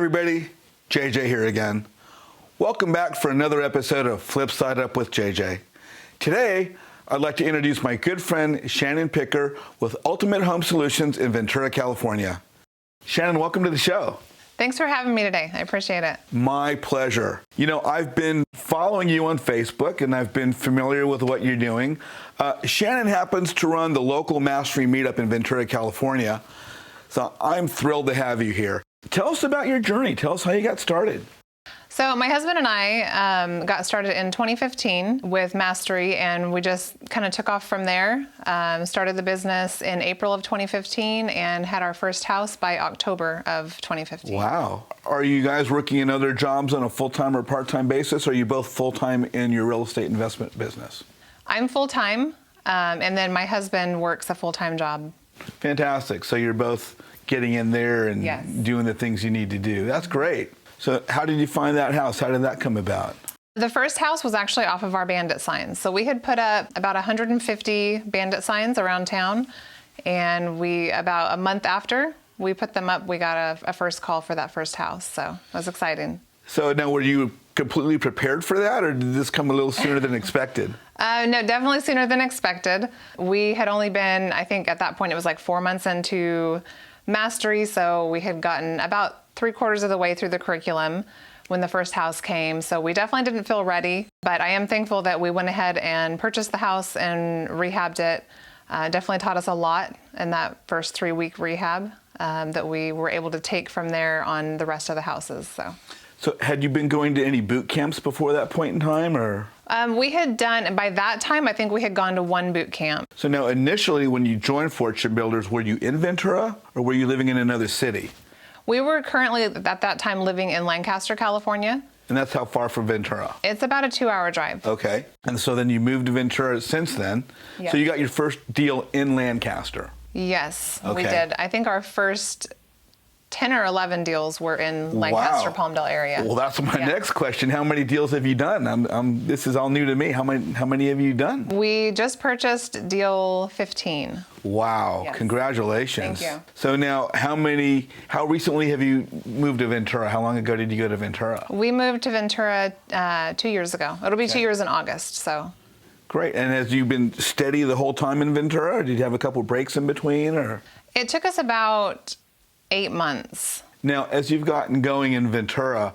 everybody, JJ here again. Welcome back for another episode of Flipside Up with JJ. Today, I'd like to introduce my good friend Shannon Picker with Ultimate Home Solutions in Ventura, California. Shannon, welcome to the show. Thanks for having me today. I appreciate it. My pleasure. You know, I've been following you on Facebook and I've been familiar with what you're doing. Shannon happens to run the local mastery meetup in Ventura, California. So I'm thrilled to have you here. Tell us about your journey. Tell us how you got started. So my husband and I got started in 2015 with Mastery, and we just kind of took off from there. Started the business in April of 2015 and had our first house by October of 2015. Wow. Are you guys working in other jobs on a full-time or part-time basis? Or are you both full-time in your real estate investment business? I'm full-time, and then my husband works a full-time job. Fantastic. So you're both getting in there and Yes. doing the things you need to do. That's great. So how did you find that house? How did that come about? The first house was actually off of our bandit signs. So we had put up about 150 bandit signs around town, and about a month after we put them up, we got a first call for that first house. So it was exciting. So now, were you completely prepared for that, or did this come a little sooner than expected? No, definitely sooner than expected. We had only been, I think at that point it was like 4 months into Mastery, so we had gotten about 3/4 of the way through the curriculum when the first house came. So we definitely didn't feel ready, but I am thankful that we went ahead and purchased the house and rehabbed it. Definitely taught us a lot in that first 3-week rehab that we were able to take from there on the rest of the houses. So had you been going to any boot camps before that point in time, or? We had done, by that time, I think we had gone to 1 boot camp. So now, initially, when you joined Fortune Builders, were you in Ventura, or were you living in another city? We were currently, at that time, living in Lancaster, California. And that's how far from Ventura? It's about a 2-hour drive. Okay. And so then you moved to Ventura since then. Yes. So you got your first deal in Lancaster. Yes, Okay. we did. I think our first 10 or 11 deals were in Lancaster, Wow. Palmdale area. Well, that's my next question. How many deals have you done? This is all new to me. How many have you done? We just purchased deal 15. Wow. Yes. Congratulations. Thank you. So now, how recently have you moved to Ventura? How long ago did you go to Ventura? We moved to Ventura 2 years ago. It'll be 2 years in August, so. Great. And has you been steady the whole time in Ventura, or did you have a couple breaks in between, or? It took us about 8 months. Now, as you've gotten going in Ventura,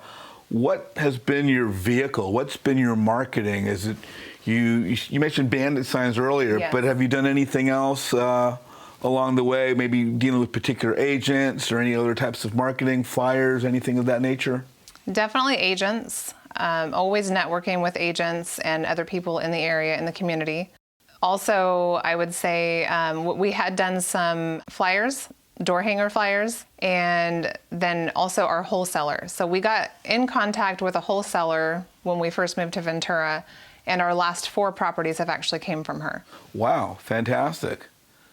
what has been your vehicle? What's been your marketing? Is it you mentioned bandit signs earlier, Yes. but have you done anything else along the way? Maybe dealing with particular agents or any other types of marketing, flyers, anything of that nature? Definitely agents. Always networking with agents and other people in the area, in the community. Also, I would say we had done some flyers, door hanger flyers, and then also our wholesaler. So we got in contact with a wholesaler when we first moved to Ventura, and our last 4 properties have actually came from her. Wow, fantastic.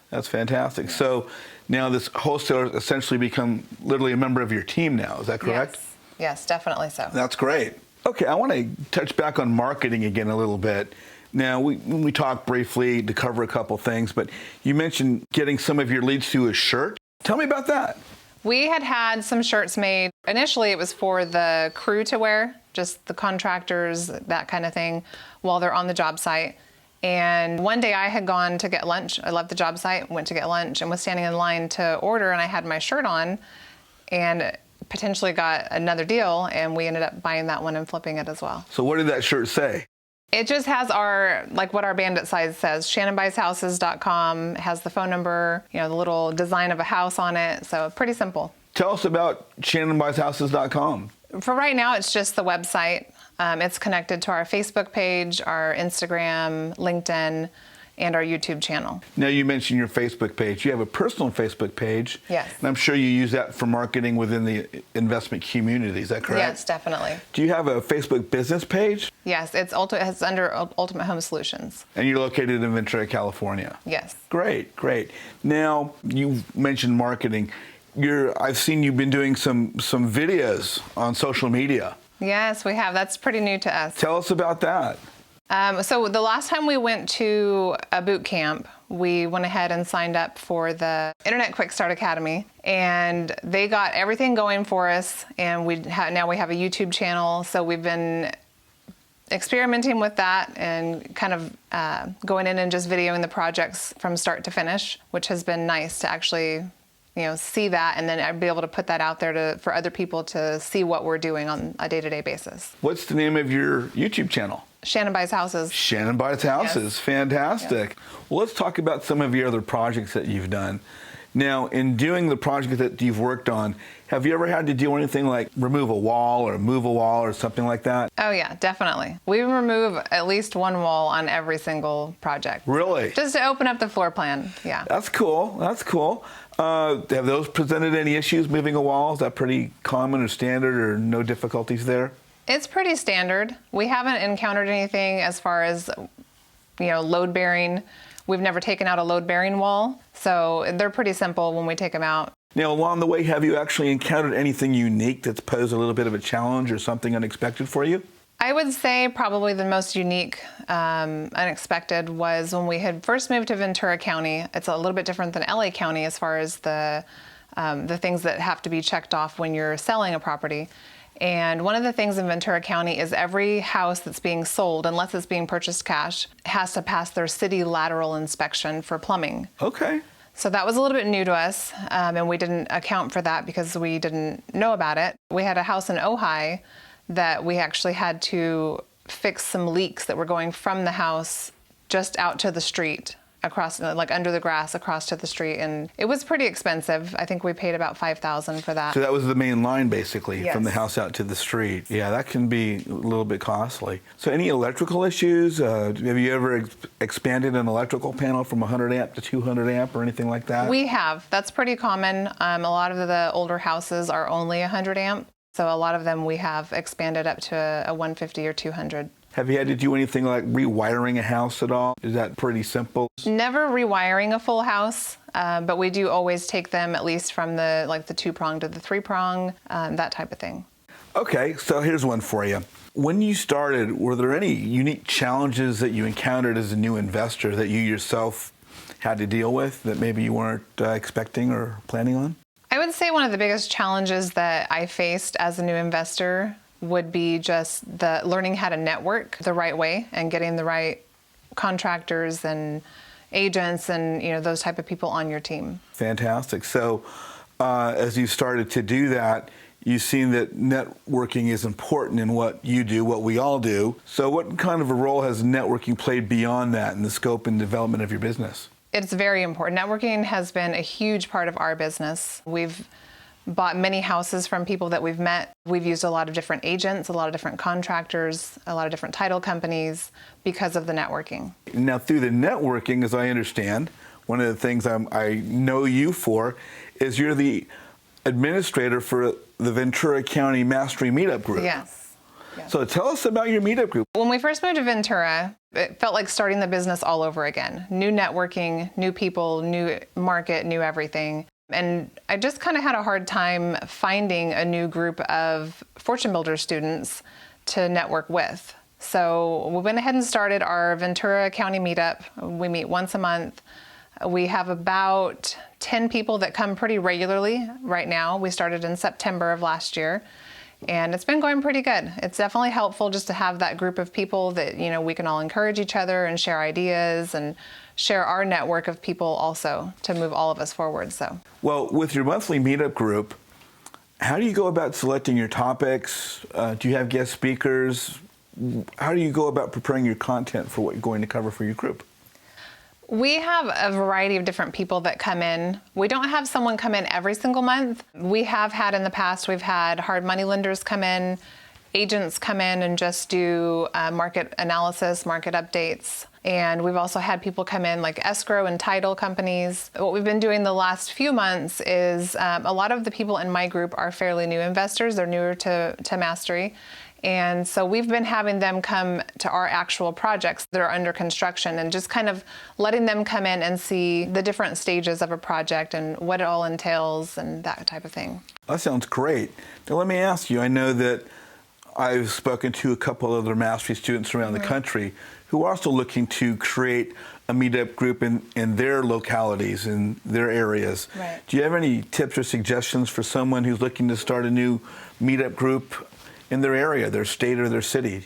That's fantastic. So now this wholesaler essentially become literally a member of your team now, is that correct? Yes, definitely so. That's great. Okay, I want to touch back on marketing again a little bit. Now, we talked briefly to cover a couple things, but you mentioned getting some of your leads through a shirt. Tell me about that. We had some shirts made. Initially, it was for the crew to wear, just the contractors, that kind of thing, while they're on the job site. And one day I had gone to get lunch. I left the job site, went to get lunch, and was standing in line to order, and I had my shirt on and potentially got another deal, and we ended up buying that one and flipping it as well. So what did that shirt say? It just has what our bandit size says. ShannonBuysHouses.com, has the phone number, the little design of a house on it. So pretty simple. Tell us about ShannonBuysHouses.com. For right now, it's just the website. It's connected to our Facebook page, our Instagram, LinkedIn, and our YouTube channel. Now, you mentioned your Facebook page. You have a personal Facebook page. Yes. And I'm sure you use that for marketing within the investment community. Is that correct? Yes, definitely. Do you have a Facebook business page? Yes, it's under Ultimate Home Solutions. And you're located in Ventura, California. Yes. Great, great. Now, you mentioned marketing. I've seen you've been doing some videos on social media. Yes, we have. That's pretty new to us. Tell us about that. So the last time we went to a boot camp, we went ahead and signed up for the Internet Quick Start Academy, and they got everything going for us. And now we have a YouTube channel, so we've been experimenting with that and kind of going in and just videoing the projects from start to finish, which has been nice to actually see that, and then I'd be able to put that out there for other people to see what we're doing on a day-to-day basis. What's the name of your YouTube channel? Shannon Buys Houses. Shannon Buys Houses. Yes. Fantastic. Yes. Well, let's talk about some of your other projects that you've done. Now, in doing the project that you've worked on, have you ever had to do anything like remove a wall or move a wall or something like that? Oh yeah, definitely. We remove at least one wall on every single project. Really? Just to open up the floor plan, yeah. That's cool. That's cool. Have those presented any issues, moving a wall? Is that pretty common or standard, or no difficulties there? It's pretty standard. We haven't encountered anything as far as, load bearing. We've never taken out a load bearing wall, so they're pretty simple when we take them out. Now, along the way, have you actually encountered anything unique that's posed a little bit of a challenge or something unexpected for you? I would say probably the most unique, unexpected was when we had first moved to Ventura County. It's a little bit different than LA County as far as the things that have to be checked off when you're selling a property. And one of the things in Ventura County is every house that's being sold, unless it's being purchased cash, has to pass their city lateral inspection for plumbing. Okay. So that was a little bit new to us, and we didn't account for that because we didn't know about it. We had a house in Ojai that we actually had to fix some leaks that were going from the house just out to the street, across, like under the grass, across to the street, and it was pretty expensive. I think we paid about $5,000 for that. So that was the main line, basically, yes, from the house out to the street. Yeah, that can be a little bit costly. So any electrical issues? Have you ever expanded an electrical panel from 100 amp to 200 amp or anything like that? We have. That's pretty common. A lot of the older houses are only 100 amp. So a lot of them we have expanded up to a 150 or 200. Have you had to do anything like rewiring a house at all? Is that pretty simple? Never rewiring a full house, but we do always take them at least from the 2-prong to the 3-prong, that type of thing. Okay, so here's one for you. When you started, were there any unique challenges that you encountered as a new investor that you yourself had to deal with that maybe you weren't expecting or planning on? I would say one of the biggest challenges that I faced as a new investor would be just the learning how to network the right way and getting the right contractors and agents and those type of people on your team. Fantastic. So as you started to do that, you've seen that networking is important in what you do, what we all do. So what kind of a role has networking played beyond that in the scope and development of your business? It's very important. Networking has been a huge part of our business. We've bought many houses from people that we've met. We've used a lot of different agents, a lot of different contractors, a lot of different title companies because of the networking. Now, through the networking, as I understand, one of the things I know you for is you're the administrator for the Ventura County Mastery Meetup Group. Yes. So tell us about your meetup group. When we first moved to Ventura, it felt like starting the business all over again. New networking, new people, new market, new everything. And I just kind of had a hard time finding a new group of Fortune Builder students to network with. So we went ahead and started our Ventura County Meetup. We meet once a month. We have about 10 people that come pretty regularly right now. We started in September of last year. And it's been going pretty good. It's definitely helpful just to have that group of people that, we can all encourage each other and share ideas and share our network of people also to move all of us forward. So, well, with your monthly meetup group, how do you go about selecting your topics? Do you have guest speakers? How do you go about preparing your content for what you're going to cover for your group? We have a variety of different people that come in. We don't have someone come in every single month. We have had in the past, we've had hard money lenders come in, agents come in and just do market analysis, market updates. And we've also had people come in like escrow and title companies. What we've been doing the last few months is a lot of the people in my group are fairly new investors. They're newer to Mastery. And so we've been having them come to our actual projects that are under construction and just kind of letting them come in and see the different stages of a project and what it all entails and that type of thing. That sounds great. Now let me ask you, I know that I've spoken to a couple of other mastery students around the country who are also looking to create a meetup group in their localities, in their areas. Right. Do you have any tips or suggestions for someone who's looking to start a new meetup group in their area, their state, or their city?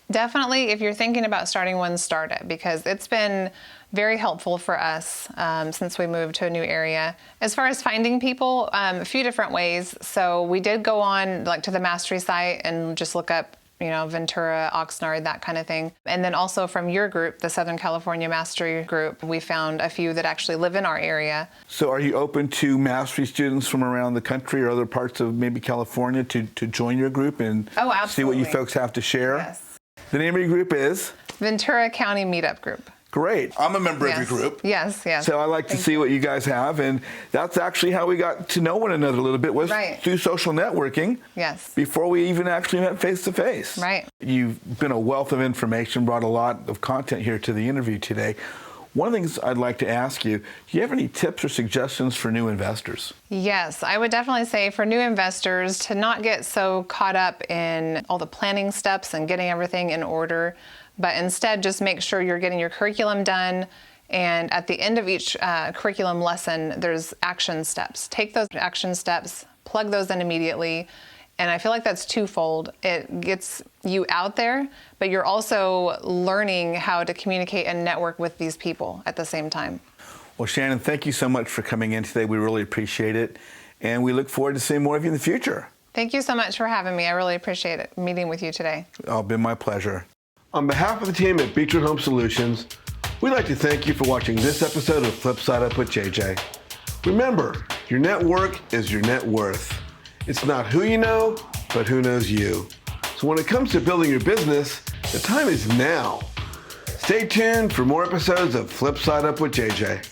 Definitely, if you're thinking about starting one, start it, because it's been very helpful for us since we moved to a new area. As far as finding people, a few different ways. So we did go on to the Mastery site and just look up, Ventura, Oxnard, that kind of thing. And then also from your group, the Southern California Mastery Group, we found a few that actually live in our area. So are you open to mastery students from around the country or other parts of maybe California to join your group and see what you folks have to share? Yes. The name of your group is? Ventura County Meetup Group. Great. I'm a member of your group. Yes. So I like to see what you guys have, and that's actually how we got to know one another a little bit, was through social networking. Yes. Before we even actually met face to face. Right. You've been a wealth of information, brought a lot of content here to the interview today. One of the things I'd like to ask you, do you have any tips or suggestions for new investors? Yes, I would definitely say for new investors to not get so caught up in all the planning steps and getting everything in order, but instead just make sure you're getting your curriculum done. And at the end of each curriculum lesson, there's action steps. Take those action steps, plug those in immediately. And I feel like that's twofold. It gets you out there, but you're also learning how to communicate and network with these people at the same time. Well, Shannon, thank you so much for coming in today. We really appreciate it. And we look forward to seeing more of you in the future. Thank you so much for having me. I really appreciate it, meeting with you today. It's been my pleasure. On behalf of the team at Beechwood Home Solutions, we'd like to thank you for watching this episode of Flipside Up with JJ. Remember, your network is your net worth. It's not who you know, but who knows you. So when it comes to building your business, the time is now. Stay tuned for more episodes of Flipside Up with JJ.